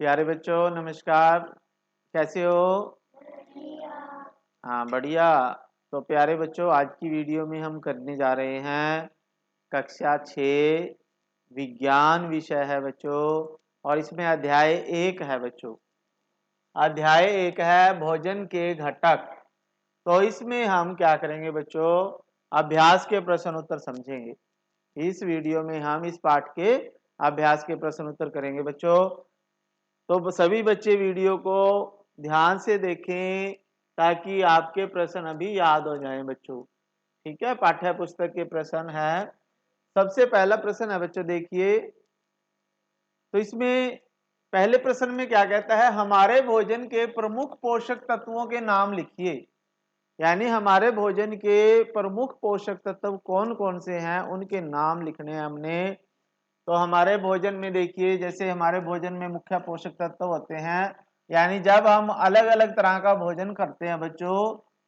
प्यारे बच्चों नमस्कार। कैसे हो? हाँ बढ़िया। तो प्यारे बच्चों आज की वीडियो में हम करने जा रहे हैं कक्षा 6 विज्ञान विषय है बच्चों। और इसमें अध्याय 1 है बच्चों। अध्याय 1 है भोजन के घटक। तो इसमें हम क्या करेंगे बच्चों? अभ्यास के प्रश्न उत्तर समझेंगे। इस वीडियो में हम इस पाठ के अभ्यास के प्रश्न उत्तर करेंगे बच्चों। तो सभी बच्चे वीडियो को ध्यान से देखें ताकि आपके प्रश्न अभी याद हो जाएं बच्चों। ठीक है, पाठ्य पुस्तक के प्रश्न है। सबसे पहला प्रश्न है बच्चों, देखिए। तो इसमें पहले प्रश्न में क्या कहता है, हमारे भोजन के प्रमुख पोषक तत्वों के नाम लिखिए। यानी हमारे भोजन के प्रमुख पोषक तत्व कौन कौन से हैं उनके नाम लिखने हैं हमने। तो हमारे भोजन में देखिए, जैसे हमारे भोजन में मुख्य पोषक तत्व होते हैं, यानी जब हम अलग अलग तरह का भोजन करते हैं बच्चों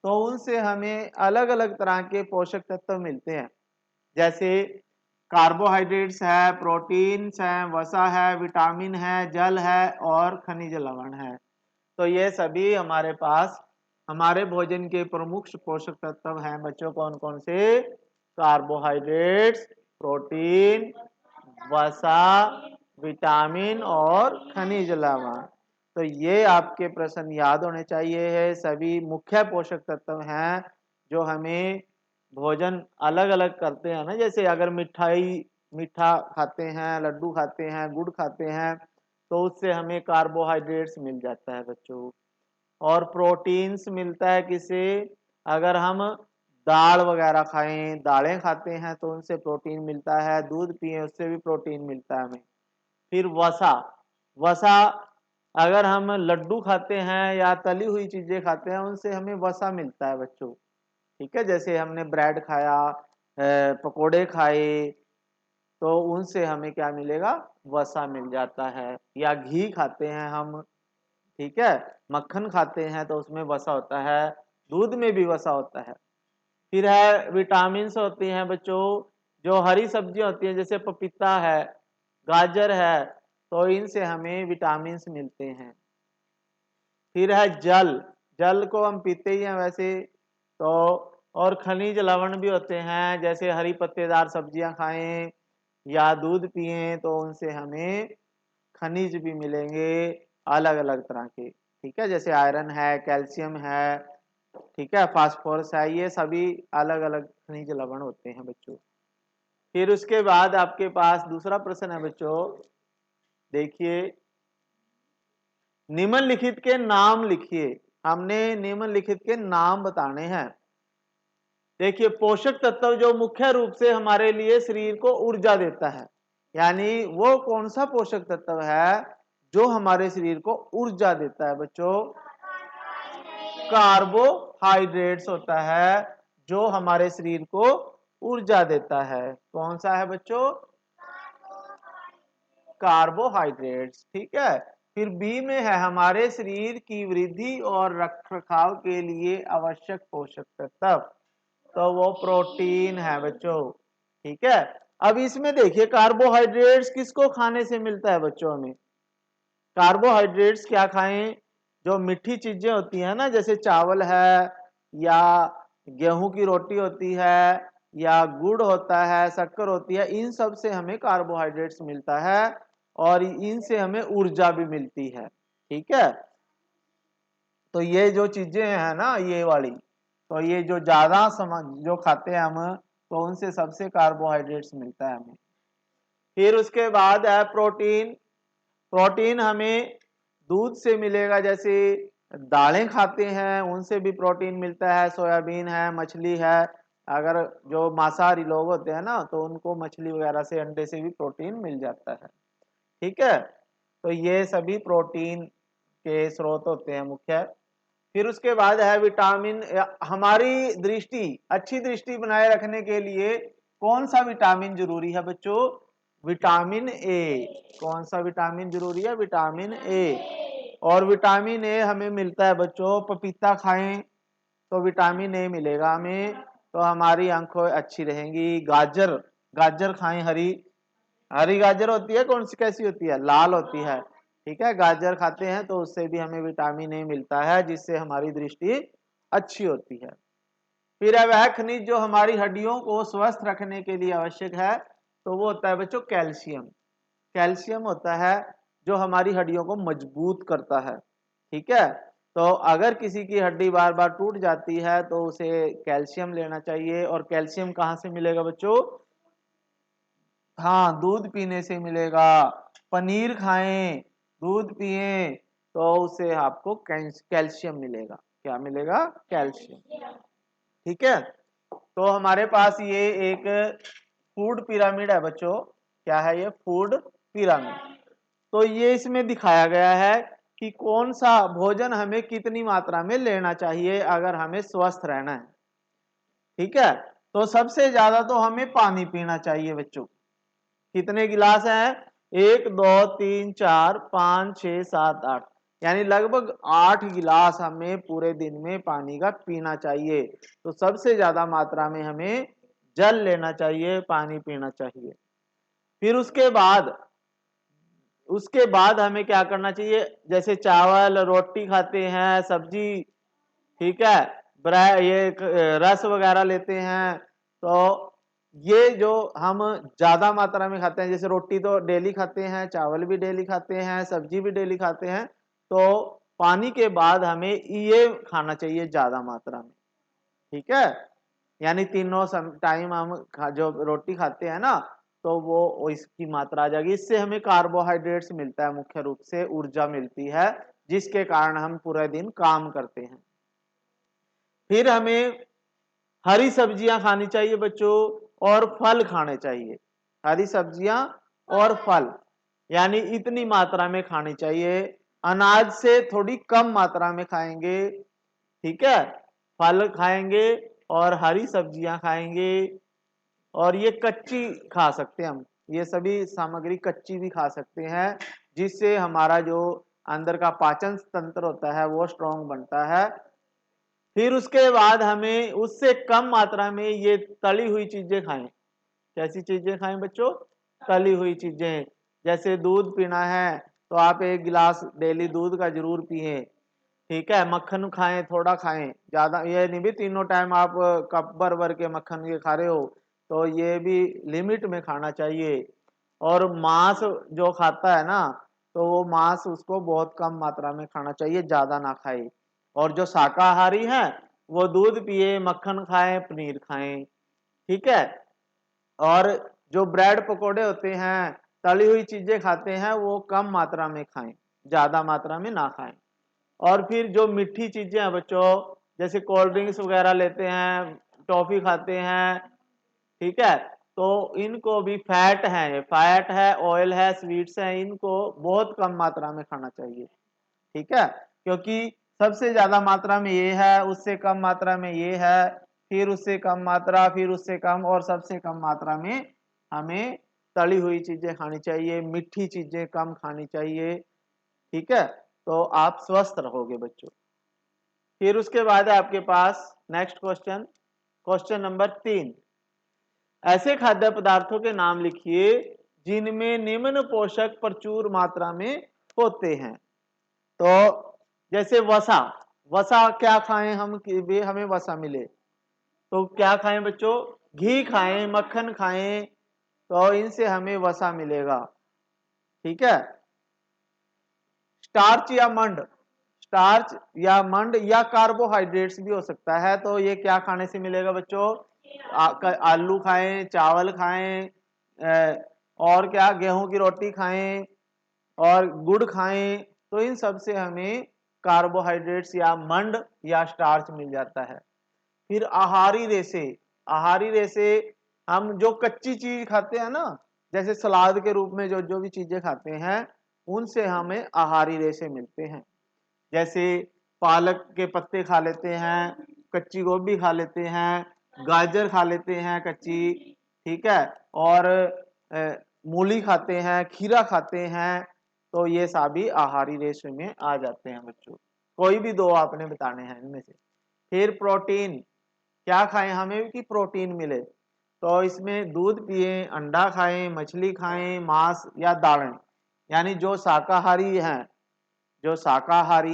तो उनसे हमें अलग अलग तरह के पोषक तत्व मिलते हैं। जैसे कार्बोहाइड्रेट्स है, प्रोटीन्स है, वसा है, विटामिन है, जल है और खनिज लवण है। तो ये सभी हमारे पास हमारे भोजन के प्रमुख पोषक तत्व हैं बच्चों। कौन कौन से? कार्बोहाइड्रेट्स, प्रोटीन, वसा, विटामिन और खनिज लवण। तो ये आपके प्रश्न याद होने चाहिए है। सभी मुख्य पोषक तत्व हैं जो हमें भोजन अलग अलग करते हैं ना। जैसे अगर मीठा खाते हैं, लड्डू खाते हैं, गुड़ खाते हैं तो उससे हमें कार्बोहाइड्रेट्स मिल जाता है बच्चों। और प्रोटीन्स मिलता है किसे? अगर हम दाल वगैरह खाएं, दालें खाते हैं तो उनसे प्रोटीन मिलता है। दूध पिए उससे भी प्रोटीन मिलता है हमें। फिर वसा, वसा अगर हम लड्डू खाते हैं या तली हुई चीजें खाते हैं उनसे हमें वसा मिलता है बच्चों। ठीक है, जैसे हमने ब्रेड खाया, पकोड़े खाए तो उनसे हमें क्या मिलेगा? वसा मिल जाता है। या घी खाते हैं हम, ठीक है, मक्खन खाते हैं तो उसमें वसा होता है। दूध में भी वसा होता है। फिर है विटामिन होती हैं बच्चों। जो हरी सब्जियां होती हैं जैसे पपीता है, गाजर है, तो इनसे हमें विटामिन मिलते हैं। फिर है जल, जल को हम पीते ही हैं वैसे तो। और खनिज लवण भी होते हैं, जैसे हरी पत्तेदार सब्जियां खाएं या दूध पिएं तो उनसे हमें खनिज भी मिलेंगे अलग अलग तरह के। ठीक है, जैसे आयरन है, कैल्शियम है, ठीक है, फास्फोरस है, ये सभी अलग अलग खनिज लवण होते हैं बच्चों। फिर उसके बाद आपके पास दूसरा प्रश्न है बच्चों, देखिए। निम्नलिखित के नाम लिखिए। हमने निम्नलिखित के नाम बताने हैं। देखिए, पोषक तत्व जो मुख्य रूप से हमारे लिए शरीर को ऊर्जा देता है, यानी वो कौन सा पोषक तत्व है जो हमारे शरीर को ऊर्जा देता है बच्चों? कार्बोहाइड्रेट्स होता है जो हमारे शरीर को ऊर्जा देता है। कौन सा है बच्चों? कार्बोहाइड्रेट्स। ठीक है। फिर बी में है हमारे शरीर की वृद्धि और रखरखाव के लिए आवश्यक पोषक तत्व, तो वो प्रोटीन है बच्चों। ठीक है। अब इसमें देखिए कार्बोहाइड्रेट्स किसको खाने से मिलता है बच्चों हमें? कार्बोहाइड्रेट्स क्या खाएं? जो मीठी चीजें होती हैं ना, जैसे चावल है या गेहूं की रोटी होती है या गुड़ होता है, शक्कर होती है, इन सब से हमें कार्बोहाइड्रेट्स मिलता है और इनसे हमें ऊर्जा भी मिलती है। ठीक है। तो ये जो चीजें हैं ना, ये वाली, तो ये जो ज्यादा जो खाते हैं हम तो उनसे सबसे कार्बोहाइड्रेट्स मिलता है हमें। फिर उसके बाद है प्रोटीन। प्रोटीन हमें दूध से मिलेगा, जैसे दालें खाते हैं उनसे भी प्रोटीन मिलता है, सोयाबीन है, मछली है। अगर जो मांसाहारी लोग होते हैं ना तो उनको मछली वगैरह से, अंडे से भी प्रोटीन मिल जाता है। ठीक है। तो ये सभी प्रोटीन के स्रोत होते हैं मुख्य। फिर उसके बाद है विटामिन। हमारी दृष्टि, अच्छी दृष्टि बनाए रखने के लिए कौन सा विटामिन जरूरी है बच्चों? Vitamin A. कौन सा विटामिन जरूरी है? Vitamin A. और विटामिन ए हमें मिलता है बच्चों, पपीता खाएं तो विटामिन ए मिलेगा हमें, तो हमारी आंखें अच्छी रहेंगी। गाजर, गाजर खाएं, हरी हरी गाजर होती है, कौन सी कैसी होती है? लाल होती है। ठीक है, गाजर खाते हैं तो उससे भी हमें विटामिन ए मिलता है, जिससे हमारी दृष्टि अच्छी होती है। फिर है वह खनिज जो हमारी हड्डियों को स्वस्थ रखने के लिए आवश्यक है, तो वो होता है बच्चों कैल्शियम। कैल्शियम होता है जो हमारी हड्डियों को मजबूत करता है। ठीक है, तो अगर किसी की हड्डी बार बार टूट जाती है तो उसे कैल्शियम लेना चाहिए। और कैल्शियम कहाँ से मिलेगा बच्चों? हाँ, दूध पीने से मिलेगा। पनीर खाएं, दूध पिए, तो उससे आपको कैल्शियम मिलेगा। क्या मिलेगा? कैल्शियम। ठीक है, तो हमारे पास ये एक फूड पिरामिड है बच्चों। क्या है ये? Food pyramid. तो ये इसमें दिखाया गया है कि कौन सा भोजन हमें कितनी मात्रा में लेना चाहिए अगर हमें स्वस्थ रहना है। ठीक है, तो सबसे ज्यादा तो हमें पानी पीना चाहिए बच्चों। कितने गिलास हैं? 1 2 3 4 5 6 7 8, यानी लगभग 8 गिलास हमें पूरे दिन में पानी का पीना चाहिए। तो सबसे ज्यादा मात्रा में हमें जल लेना चाहिए, पानी पीना चाहिए। फिर उसके बाद हमें क्या करना चाहिए? जैसे चावल रोटी खाते हैं, सब्जी, ठीक है, रस वगैरह लेते हैं, तो ये जो हम ज्यादा मात्रा में खाते हैं, जैसे रोटी तो डेली खाते हैं, चावल भी डेली खाते हैं, सब्जी भी डेली खाते हैं, तो पानी के बाद हमें ये खाना चाहिए ज्यादा मात्रा में। ठीक है, यानी तीनों टाइम हम जो रोटी खाते हैं ना, तो वो इसकी मात्रा आ जाएगी। इससे हमें कार्बोहाइड्रेट्स मिलता है, मुख्य रूप से ऊर्जा मिलती है, जिसके कारण हम पूरे दिन काम करते हैं। फिर हमें हरी सब्जियां खानी चाहिए बच्चों, और फल खाने चाहिए। हरी सब्जियां और फल यानी इतनी मात्रा में खानी चाहिए। अनाज से थोड़ी कम मात्रा में खाएंगे। ठीक है, फल खाएंगे और हरी सब्जियां खाएंगे। और ये कच्ची खा सकते हैं हम, ये सभी सामग्री कच्ची भी खा सकते हैं, जिससे हमारा जो अंदर का पाचन तंत्र होता है वो स्ट्रांग बनता है। फिर उसके बाद हमें उससे कम मात्रा में ये तली हुई चीजें खाएं। कैसी चीजें खाएं बच्चों? तली हुई चीजें। जैसे दूध पीना है तो आप 1 गिलास डेली दूध का जरूर पिए। ठीक है, मक्खन खाएं, थोड़ा खाएं, ज्यादा ये नहीं भी तीनों टाइम आप कप भर भर के मक्खन के खा रहे हो, तो ये भी लिमिट में खाना चाहिए। और मांस जो खाता है ना, तो वो मांस उसको बहुत कम मात्रा में खाना चाहिए, ज्यादा ना खाए। और जो शाकाहारी है वो दूध पिए, मक्खन खाएं, पनीर खाएं। ठीक है, और जो ब्रेड पकोड़े होते हैं, तली हुई चीजें खाते हैं, वो कम मात्रा में खाएं, ज्यादा मात्रा में ना खाएं। और फिर जो मीठी चीजें हैं बच्चों, जैसे कोल्ड ड्रिंक्स वगैरह लेते हैं, टॉफी खाते हैं, ठीक है, तो इनको भी फैट है, ऑयल है, स्वीट्स हैं, इनको बहुत कम मात्रा में खाना चाहिए। ठीक है, क्योंकि सबसे ज्यादा मात्रा में ये है, उससे कम मात्रा में ये है, फिर उससे कम मात्रा, फिर उससे कम, और सबसे कम मात्रा में हमें तली हुई चीजें खानी चाहिए, मीठी चीजें कम खानी चाहिए। ठीक है, तो आप स्वस्थ रहोगे बच्चों। फिर उसके बाद है आपके पास नेक्स्ट क्वेश्चन, क्वेश्चन नंबर 3। ऐसे खाद्य पदार्थों के नाम लिखिए जिनमें निम्न पोषक प्रचुर मात्रा में होते हैं। तो जैसे वसा, वसा क्या खाएं हम कि भी हमें वसा मिले? तो क्या खाएं बच्चों? घी खाएं, मक्खन खाएं, तो इनसे हमें वसा मिलेगा। ठीक है, स्टार्च या मंड, स्टार्च या मंड या कार्बोहाइड्रेट्स भी हो सकता है, तो ये क्या खाने से मिलेगा बच्चों? आलू खाएं, चावल खाएं, और क्या, गेहूं की रोटी खाएं, और गुड़ खाएं, तो इन सब से हमें कार्बोहाइड्रेट्स या मंड या स्टार्च मिल जाता है। फिर आहारी रेशे, आहारी रेशे हम जो कच्ची चीज खाते हैं ना, जैसे सलाद के रूप में जो जो भी चीजें खाते हैं, उनसे हमें आहारी रेशे मिलते हैं। जैसे पालक के पत्ते खा लेते हैं, कच्ची गोभी खा लेते हैं, गाजर खा लेते हैं कच्ची, ठीक है, और मूली खाते हैं, खीरा खाते हैं, तो ये सभी आहारी रेशे में आ जाते हैं बच्चों। कोई भी दो आपने बताने हैं इनमें से। फिर प्रोटीन, क्या खाएं हमें कि प्रोटीन मिले? तो इसमें दूध पिए, अंडा खाएं, मछली खाएं, मांस या दालें, यानी जो शाकाहारी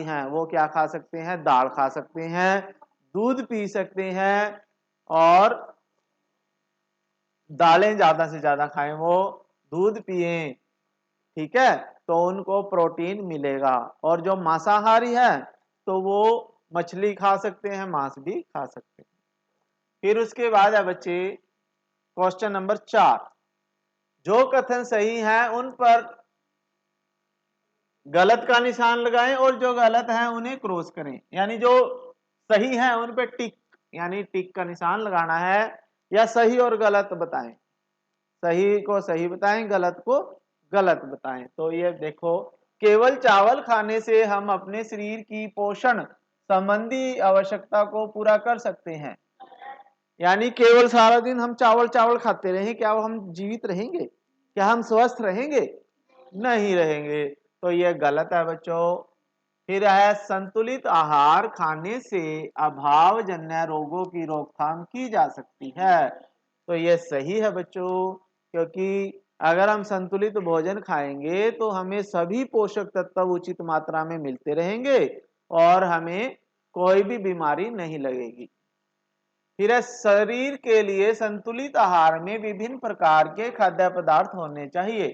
हैं वो क्या खा सकते हैं, दाल खा सकते हैं, दूध पी सकते हैं, और दालें ज्यादा से ज्यादा खाएं, वो दूध पिए, ठीक है, तो उनको प्रोटीन मिलेगा। और जो मांसाहारी है तो वो मछली खा सकते हैं, मांस भी खा सकते हैं। फिर उसके बाद है बच्चे क्वेश्चन नंबर 4, जो कथन सही है उन पर गलत का निशान लगाएं और जो गलत है उन्हें क्रॉस करें। यानी जो सही है उन पे टिक, यानी टिक का निशान लगाना है, या सही और गलत बताएं, सही को सही बताएं, गलत को गलत बताएं। तो ये देखो, केवल चावल खाने से हम अपने शरीर की पोषण संबंधी आवश्यकता को पूरा कर सकते हैं। यानी केवल सारा दिन हम चावल चावल खाते रहें, क्या हम जीवित रहेंगे, क्या हम स्वस्थ रहेंगे, नहीं रहेंगे। तो ये गलत है बच्चों। फिर है संतुलित आहार खाने से अभावजन्य रोगों की रोकथाम की जा सकती है। तो ये सही है बच्चों, क्योंकि अगर हम संतुलित भोजन खाएंगे तो हमें सभी पोषक तत्व उचित मात्रा में मिलते रहेंगे और हमें कोई भी बीमारी नहीं लगेगी। फिर है शरीर के लिए संतुलित आहार में विभिन्न प्रकार के खाद्य पदार्थ होने चाहिए।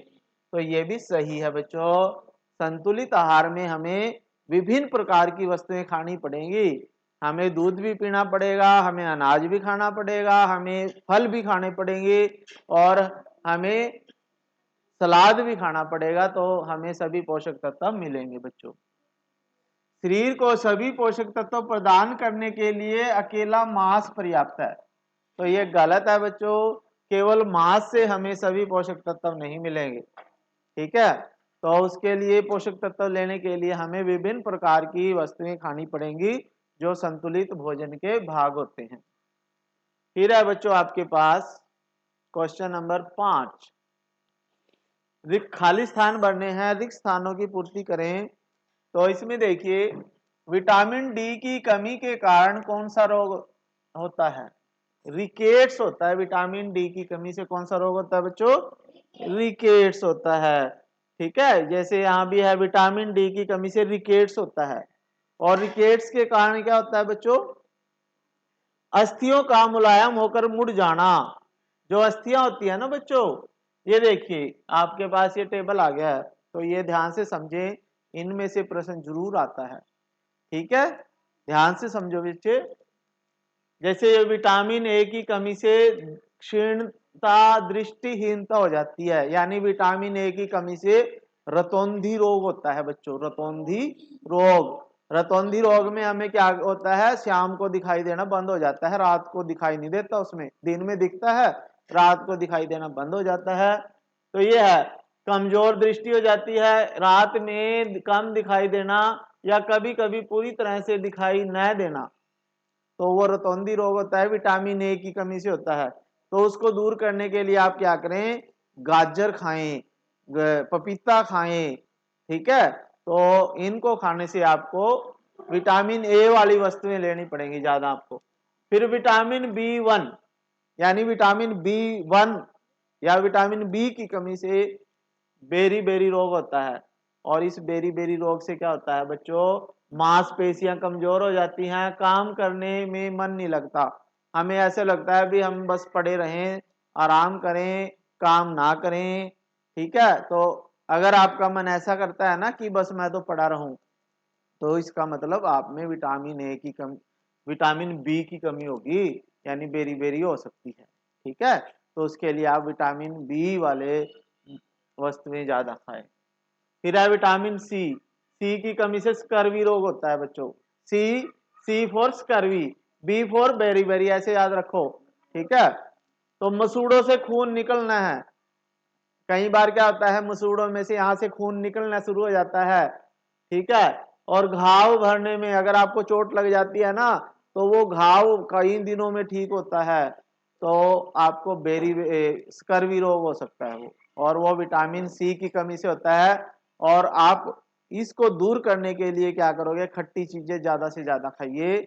तो ये भी सही है बच्चों, संतुलित आहार में हमें विभिन्न प्रकार की वस्तुएं खानी पड़ेंगी। हमें दूध भी पीना पड़ेगा, हमें अनाज भी खाना पड़ेगा, हमें फल भी खाने पड़ेंगे, और हमें सलाद भी खाना पड़ेगा, तो हमें सभी पोषक तत्व मिलेंगे बच्चों। शरीर को सभी पोषक तत्व प्रदान करने के लिए अकेला मांस पर्याप्त है। तो ये गलत है बच्चों, केवल मांस से हमें सभी पोषक तत्व नहीं मिलेंगे, ठीक है। तो उसके लिए पोषक तत्व लेने के लिए हमें विभिन्न प्रकार की वस्तुएं खानी पड़ेंगी जो संतुलित भोजन के भाग होते हैं। फिर है बच्चों आपके पास क्वेश्चन नंबर 5, रिक्त खाली स्थान भरने हैं, रिक्त स्थानों की पूर्ति करें। तो इसमें देखिए, विटामिन डी की कमी के कारण कौन सा रोग होता है, रिकेट्स होता है। विटामिन डी की कमी से कौन सा रोग होता है बच्चों, रिकेट्स होता है, ठीक है। जैसे यहाँ भी है, विटामिन डी की कमी से रिकेट्स होता है। और रिकेट्स के कारण क्या होता है बच्चों, अस्थियों का मुलायम होकर मुड़ जाना। जो अस्थियां होती है ना बच्चों, ये देखिए आपके पास ये टेबल आ गया है, तो ये ध्यान से समझे, इनमें से प्रश्न जरूर आता है, ठीक है, ध्यान से समझो बच्चे। जैसे ये विटामिन ए की कमी से क्षीणता, दृष्टिहीनता हो जाती है, यानी विटामिन ए की कमी से रतौंधी रोग होता है बच्चों, रतौंधी रोग। रतौंधी रोग में हमें क्या होता है, शाम को दिखाई देना बंद हो जाता है, रात को दिखाई नहीं देता, उसमें दिन में दिखता है, रात को दिखाई देना बंद हो जाता है। तो ये है, कमजोर दृष्टि हो जाती है, रात में कम दिखाई देना, या कभी कभी पूरी तरह से दिखाई न देना, तो वो रतौंधी रोग होता है, विटामिन ए की कमी से होता है। तो उसको दूर करने के लिए आप क्या करें, गाजर खाएं, पपीता खाएं, ठीक है। तो इनको खाने से आपको विटामिन ए वाली वस्तुएं लेनी पड़ेंगी ज्यादा आपको। फिर विटामिन बी 1, यानी विटामिन बी 1 या विटामिन बी की कमी से बेरी बेरी रोग होता है। और इस बेरी बेरी रोग से क्या होता है बच्चों, मांसपेशियां कमजोर हो जाती हैं, काम करने में मन नहीं लगता, हमें ऐसे लगता है भी हम बस पड़े रहें, आराम करें, काम ना करें, ठीक है। तो अगर आपका मन ऐसा करता है ना कि बस मैं तो पड़ा रहूं, तो इसका मतलब आप में विटामिन ए की कमी, विटामिन बी की कमी होगी, यानी बेरी बेरी हो सकती है, ठीक है। तो उसके लिए आप विटामिन बी वाले वस्तुएं ज्यादा खाएं। फिर है विटामिन सी, सी की कमी से स्कर्वी रोग होता है बच्चों। C, C for scurvy, B for beriberi, ऐसे याद रखो, ठीक है। तो मसूड़ों से खून निकलना है, कई बार क्या होता है, मसूड़ों में से यहां से खून निकलना शुरू हो जाता है, ठीक है। और घाव भरने में, अगर आपको चोट लग जाती है ना, तो वो घाव कई दिनों में ठीक होता है, तो आपको बेरी स्कर्वी रोग हो सकता है वो, और वो विटामिन सी की कमी से होता है। और आप इसको दूर करने के लिए क्या करोगे, खट्टी चीजें ज्यादा से ज्यादा खाइए,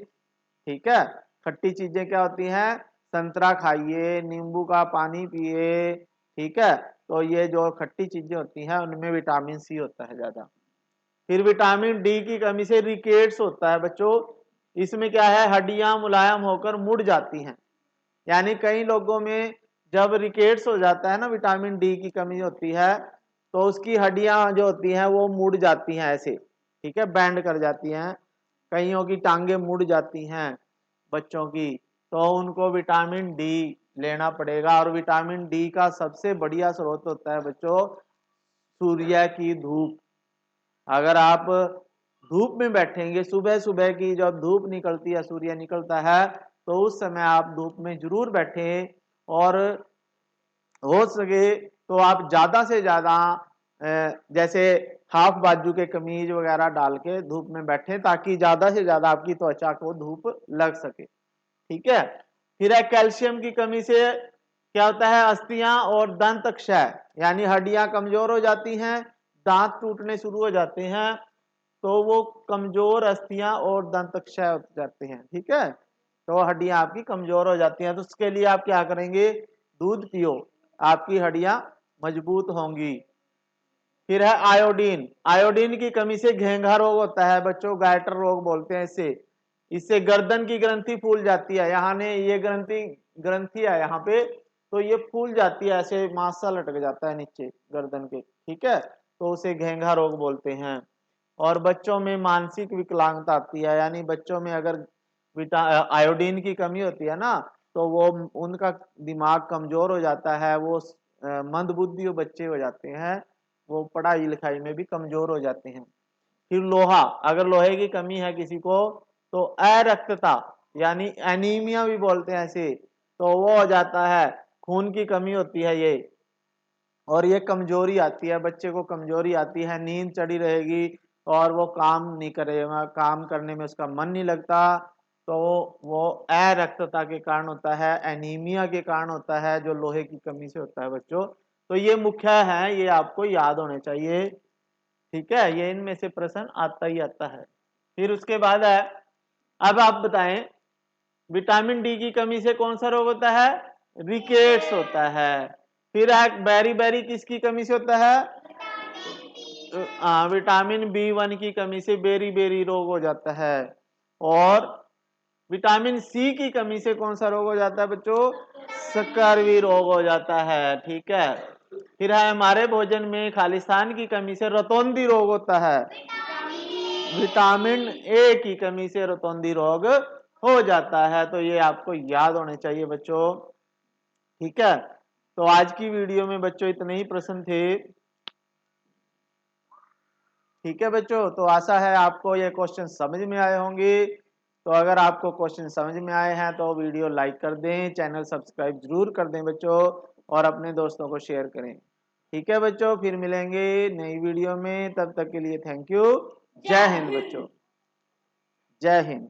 ठीक है। खट्टी चीजें क्या होती हैं, संतरा खाइए, नींबू का पानी पिए, ठीक है। तो ये जो खट्टी चीजें होती हैं उनमें विटामिन सी होता है ज्यादा। फिर विटामिन डी की कमी से रिकेट्स होता है बच्चों। इसमें क्या है, हड्डियां मुलायम होकर मुड़ जाती हैं। यानी कई लोगों में जब रिकेट्स हो जाता है ना, विटामिन डी की कमी होती है, तो उसकी हड्डियां जो होती हैं वो मुड़ जाती हैं ऐसे, ठीक है, बैंड कर जाती हैं। कईयों की टांगे मुड़ जाती हैं बच्चों की, तो उनको विटामिन डी लेना पड़ेगा। और विटामिन डी का सबसे बढ़िया स्रोत होता है बच्चों सूर्य की धूप। अगर आप धूप में बैठेंगे, सुबह सुबह की जब धूप निकलती है, सूर्य निकलता है, तो उस समय आप धूप में जरूर बैठें। और हो सके तो आप ज्यादा से ज्यादा जैसे हाफ बाजू के कमीज वगैरह डाल के धूप में बैठे, ताकि ज्यादा से ज्यादा आपकी त्वचा को धूप लग सके, ठीक है। फिर है कैल्शियम की कमी से क्या होता है, अस्थियां और दंत क्षय, यानी हड्डियां कमजोर हो जाती हैं, दांत टूटने शुरू हो जाते हैं, तो वो कमजोर अस्थियां और दंत क्षय हो जाते हैं, ठीक है। तो हड्डियां आपकी कमजोर हो जाती हैं, तो उसके लिए आप क्या करेंगे, दूध पियो, आपकी हड्डियां मजबूत होंगी। फिर है आयोडीन। आयोडीन की कमी से घेंघा रोग होता है बच्चों, गायटर रोग बोलते हैं इसे। इससे गर्दन की ग्रंथि फूल जाती है, यहाँ ने ये ग्रंथि ग्रंथि है यहाँ पे, तो ये फूल जाती है, ऐसे मासा लटक जाता है नीचे गर्दन के, ठीक है, तो उसे घेंघा रोग बोलते हैं। और बच्चों में मानसिक विकलांगता आती है, यानी बच्चों में अगर आयोडीन की कमी होती है ना, तो वो उनका दिमाग कमजोर हो जाता है, वो मंदबुद्धि बच्चे हो जाते हैं, वो पढ़ाई लिखाई में भी कमजोर हो जाते हैं। फिर लोहा, अगर लोहे की कमी है किसी को, तो अरक्तता यानी एनीमिया भी बोलते हैं ऐसे, तो वो हो जाता है, खून की कमी होती है ये, और ये कमजोरी आती है, बच्चे को कमजोरी आती है, नींद चढ़ी रहेगी और वो काम नहीं करेगा, काम करने में उसका मन नहीं लगता, तो वो अरक्तता के कारण होता है, एनीमिया के कारण होता है, जो लोहे की कमी से होता है बच्चों। तो ये मुख्य है, ये आपको याद होने चाहिए, ठीक है, ये इनमें से प्रश्न आता ही आता है। फिर उसके बाद है, अब आप बताएं विटामिन डी की कमी से कौन सा रोग होता है, रिकेट्स होता है। फिर है बेरी बेरी किसकी कमी से होता है, विटामिन बी वन की कमी से बेरी बेरी रोग हो जाता है। और विटामिन सी की कमी से कौन सा रोग हो जाता है बच्चों, स्कर्वी रोग हो जाता है, ठीक है। फिर है हमारे भोजन में खालिस्तान की कमी से रतौंधी रोग होता है, विटामिन ए की कमी से रतौंधी रोग हो जाता है। तो ये आपको याद होने चाहिए बच्चों, ठीक है। तो आज की वीडियो में बच्चों इतने ही प्रश्न थे, ठीक है बच्चों। तो आशा है आपको ये क्वेश्चन समझ में आए होंगे। तो अगर आपको क्वेश्चन समझ में आए हैं तो वीडियो लाइक कर दें, चैनल सब्सक्राइब जरूर कर दें बच्चों, और अपने दोस्तों को शेयर करें, ठीक है बच्चों। फिर मिलेंगे नई वीडियो में, तब तक के लिए थैंक यू। जय हिंद बच्चों, जय हिंद।